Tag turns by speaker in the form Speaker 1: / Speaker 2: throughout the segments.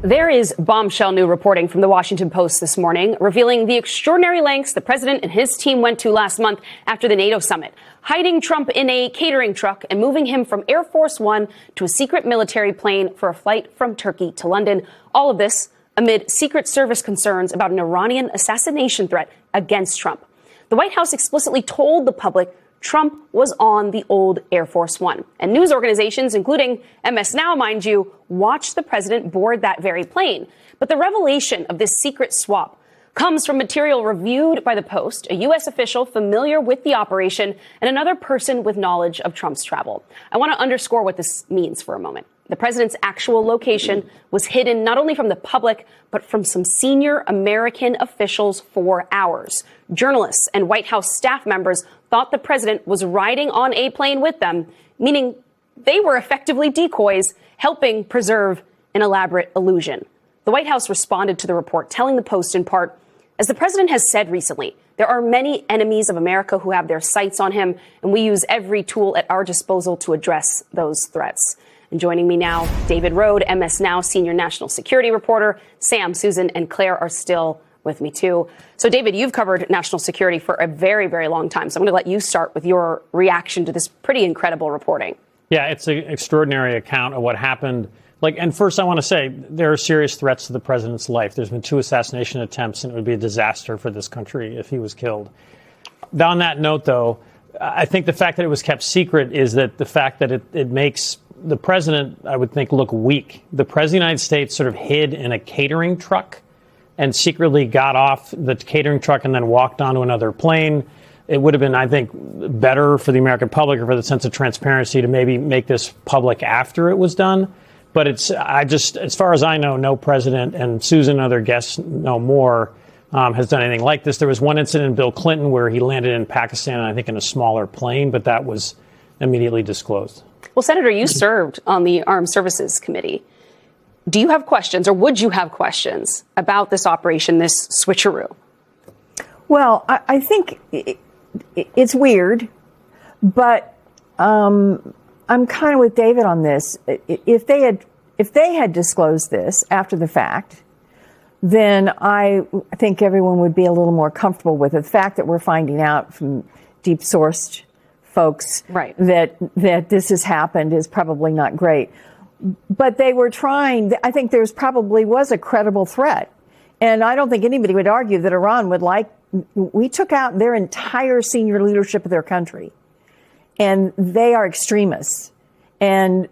Speaker 1: There is bombshell new reporting from the Washington Post this morning, revealing the extraordinary lengths the president and his team went to last month after the NATO summit, hiding Trump in a catering truck and moving him from Air Force One to a secret military plane for a flight from Turkey to London. All of this amid Secret Service concerns about an Iranian assassination threat against Trump. The White House explicitly told the public Trump was on the old Air Force One. And news organizations, including MS Now, mind you, watched the president board that very plane. But the revelation of this secret swap comes from material reviewed by the Post, a U.S. official familiar with the operation, and another person with knowledge of Trump's travel. I want to underscore what this means for a moment. The president's actual location was hidden not only from the public, but from some senior American officials for hours. Journalists and White House staff members thought the president was riding on a plane with them, meaning they were effectively decoys, helping preserve an elaborate illusion. The White House responded to the report, telling the Post in part, as the president has said recently, there are many enemies of America who have their sights on him, and we use every tool at our disposal to address those threats. And joining me now, David Rohde, MS Now senior national security reporter. Sam, Susan, and Claire are still with me, too. So, David, you've covered national security for a very, very long time. So I'm going to let you start with your reaction to this pretty incredible reporting.
Speaker 2: Yeah, it's an extraordinary account of what happened. And first, I want to say there are serious threats to the president's life. There's been 2 assassination attempts, and it would be a disaster for this country if he was killed. On that note, though, I think the fact that it was kept secret is that the fact that it makes the president, I would think, look weak. The president of the United States sort of hid in a catering truck and secretly got off the catering truck and then walked onto another plane. It would have been, I think, better for the American public or for the sense of transparency to maybe make this public after it was done. But as far as I know, no president, and Susan and other guests know more, has done anything like this. There was one incident in Bill Clinton where he landed in Pakistan, I think in a smaller plane, but that was immediately disclosed.
Speaker 1: Well, Senator, you served on the Armed Services Committee. Do you have questions, or would you have questions about this operation, this switcheroo?
Speaker 3: Well, I think it's weird, but I'm kind of with David on this. If they had disclosed this after the fact, then I think everyone would be a little more comfortable with it. The fact that we're finding out from deep sourced folks
Speaker 1: right.
Speaker 3: that this has happened is probably not great. But they were trying, I think there's probably was a credible threat. And I don't think anybody would argue that Iran would we took out their entire senior leadership of their country. And they are extremists. And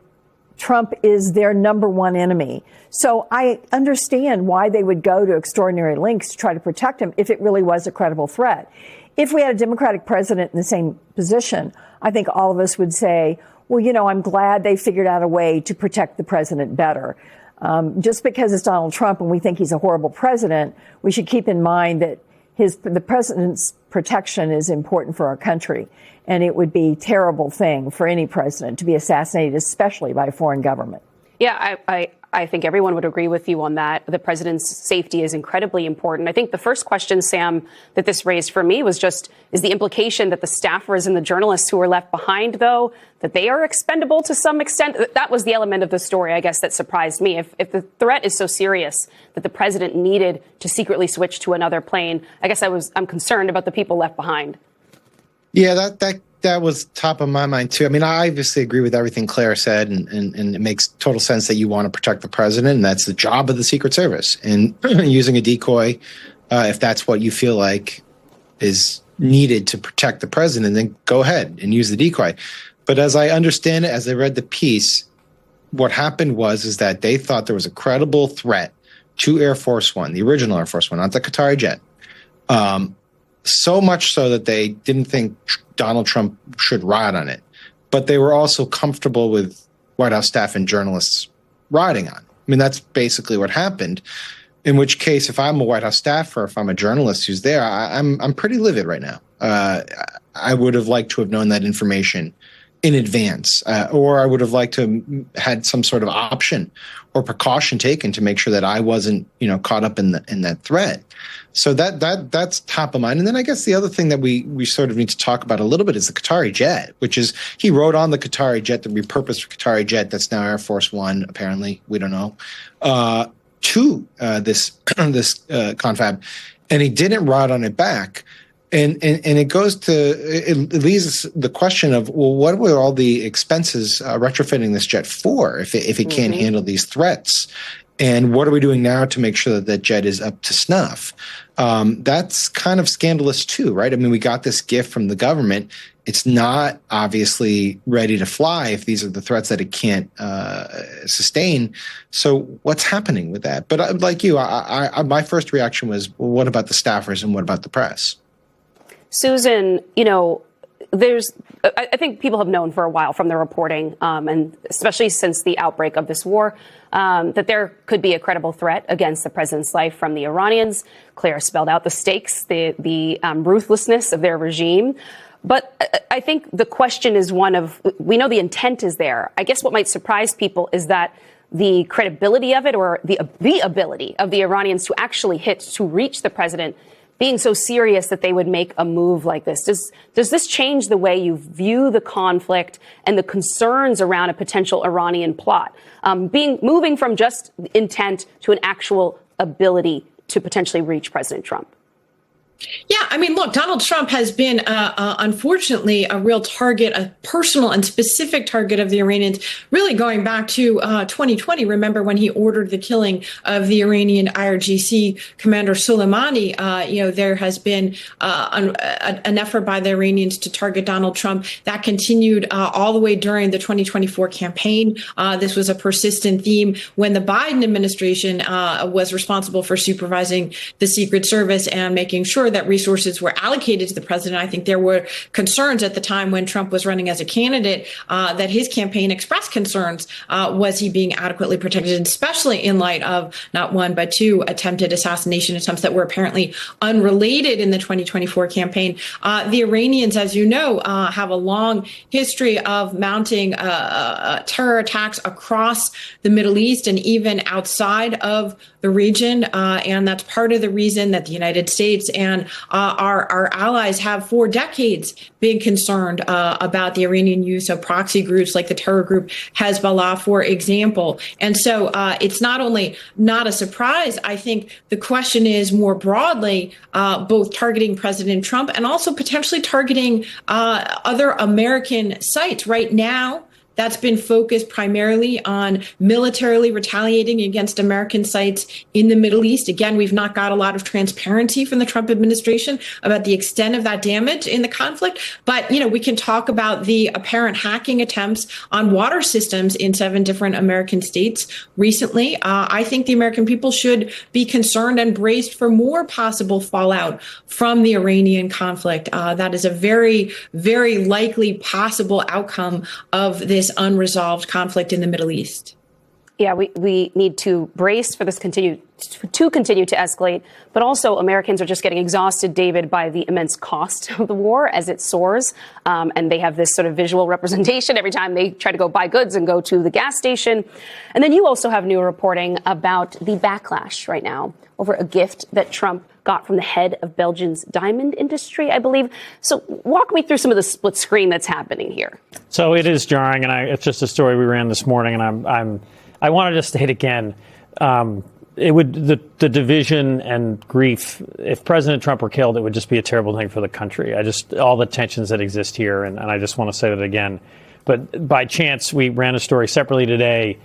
Speaker 3: Trump is their number one enemy. So I understand why they would go to extraordinary lengths to try to protect him if it really was a credible threat. If we had a Democratic president in the same position, I think all of us would say, well, I'm glad they figured out a way to protect the president better. Just because it's Donald Trump and we think he's a horrible president, we should keep in mind that the president's protection is important for our country. And it would be a terrible thing for any president to be assassinated, especially by a foreign government.
Speaker 1: Yeah, I think everyone would agree with you on that. The president's safety is incredibly important. I think the first question, Sam, that this raised for me was is the implication that the staffers and the journalists who were left behind, though, that they are expendable to some extent. That was the element of the story, I guess, that surprised me. If the threat is so serious that the president needed to secretly switch to another plane, I guess I'm concerned about the people left behind.
Speaker 4: Yeah, that was top of my mind, too. I mean, I obviously agree with everything Claire said, and it makes total sense that you want to protect the president, and that's the job of the Secret Service. And using a decoy, if that's what you feel like is needed to protect the president, then go ahead and use the decoy. But as I understand it, as I read the piece, what happened is that they thought there was a credible threat to Air Force One, the original Air Force One, not the Qatari jet. So much so that they didn't think Donald Trump should ride on it. But they were also comfortable with White House staff and journalists riding on. I mean, that's basically what happened. In which case, if I'm a White House staffer, if I'm a journalist who's there, I'm pretty livid right now. I would have liked to have known that information in advance, or I would have liked to have had some sort of option or precaution taken to make sure that I wasn't, caught up in that threat. So that's top of mind. And then I guess the other thing that we sort of need to talk about a little bit is the Qatari jet, which is he rode on the Qatari jet, the repurposed Qatari jet that's now Air Force One, apparently, we don't know, to this confab, and he didn't ride on it back. And it goes to, it leaves the question of, well, what were all the expenses retrofitting this jet for if it can't handle these threats? And what are we doing now to make sure that that jet is up to snuff? That's kind of scandalous too, right? I mean, we got this gift from the government. It's not obviously ready to fly if these are the threats that it can't sustain. So what's happening with that? But like you, my first reaction was, well, what about the staffers and what about the press?
Speaker 1: Susan, I think people have known for a while from the reporting, and especially since the outbreak of this war, that there could be a credible threat against the president's life from the Iranians. Claire spelled out the stakes, the ruthlessness of their regime. But I think the question is one of, we know the intent is there. I guess what might surprise people is that the credibility of it, or the ability of the Iranians to actually to reach the president, being so serious that they would make a move like this. Does this change the way you view the conflict and the concerns around a potential Iranian plot, moving from just intent to an actual ability to potentially reach President Trump?
Speaker 5: Yeah, I mean, look, Donald Trump has been, unfortunately, a real target, a personal and specific target of the Iranians, really going back to 2020. Remember when he ordered the killing of the Iranian IRGC commander Soleimani? There has been an effort by the Iranians to target Donald Trump. That continued all the way during the 2024 campaign. This was a persistent theme when the Biden administration was responsible for supervising the Secret Service and making sure that resources were allocated to the president. I think there were concerns at the time when Trump was running as a candidate that his campaign expressed concerns. Was he being adequately protected, especially in light of not one, but two attempted assassination attempts that were apparently unrelated in the 2024 campaign? The Iranians, as you know, have a long history of mounting terror attacks across the Middle East and even outside of the region. And that's part of the reason that the United States and our allies have for decades been concerned about the Iranian use of proxy groups like the terror group Hezbollah, for example. And so it's not only not a surprise, I think the question is more broadly both targeting President Trump and also potentially targeting other American sites. Right now, that's been focused primarily on militarily retaliating against American sites in the Middle East. Again, we've not got a lot of transparency from the Trump administration about the extent of that damage in the conflict. But, we can talk about the apparent hacking attempts on water systems in 7 different American states recently. I think the American people should be concerned and braced for more possible fallout from the Iranian conflict. That is a very, very likely possible outcome of this unresolved conflict in the Middle East.
Speaker 1: Yeah, we need to brace for this to continue to escalate, but also Americans are just getting exhausted, David, by the immense cost of the war as it soars. And they have this sort of visual representation every time they try to go buy goods and go to the gas station. And then you also have new reporting about the backlash right now over a gift that Trump got from the head of Belgium's diamond industry, I believe. So walk me through some of the split screen that's happening here.
Speaker 2: So it is jarring, and it's just a story we ran this morning, and I wanted to state again, the division and grief. If President Trump were killed, it would just be a terrible thing for the country. All the tensions that exist here, and I just want to say that again. But by chance, we ran a story separately today.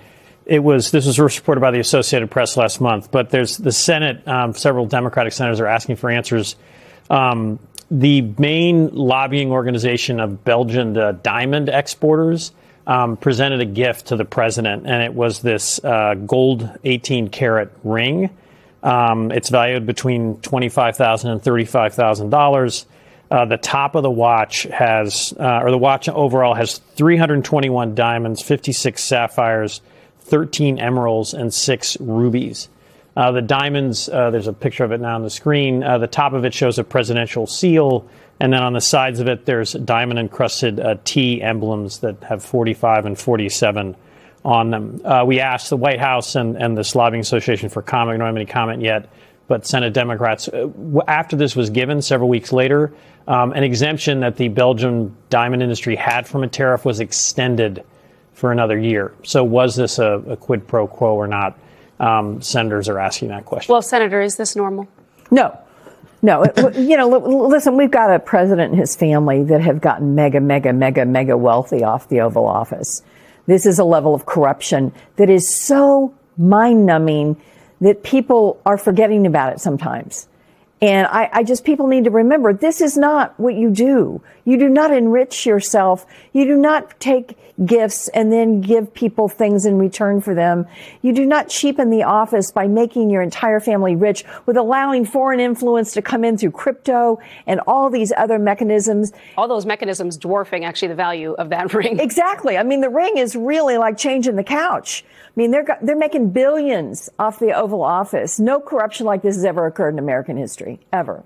Speaker 2: This was reported by the Associated Press last month, but there's the Senate, several Democratic senators are asking for answers. The main lobbying organization of Belgian diamond exporters presented a gift to the president, and it was this gold 18-karat ring. It's valued between $25,000 and $35,000. The top of the watch the watch overall has 321 diamonds, 56 sapphires, 13 emeralds, and 6 rubies. The diamonds, there's a picture of it now on the screen. The top of it shows a presidential seal, and then on the sides of it, there's diamond-encrusted T emblems that have 45 and 47 on them. We asked the White House and this lobbying association for comment. We don't have any comment yet, but Senate Democrats, after this was given several weeks later, an exemption that the Belgian diamond industry had from a tariff was extended for another year. So was this a quid pro quo or not? senators are asking that question.
Speaker 1: Well, Senator, is this normal?
Speaker 3: No. Listen, we've got a president and his family that have gotten mega wealthy off the Oval Office. This is a level of corruption that is so mind-numbing that people are forgetting about it sometimes. And people need to remember, this is not what you do. You do not enrich yourself. You do not take gifts and then give people things in return for them. You do not cheapen the office by making your entire family rich with allowing foreign influence to come in through crypto and all these other mechanisms.
Speaker 1: All those mechanisms dwarfing actually the value of that ring.
Speaker 3: Exactly. I mean, the ring is really like changing the couch. I mean, they're making billions off the Oval Office. No corruption like this has ever occurred in American history, ever.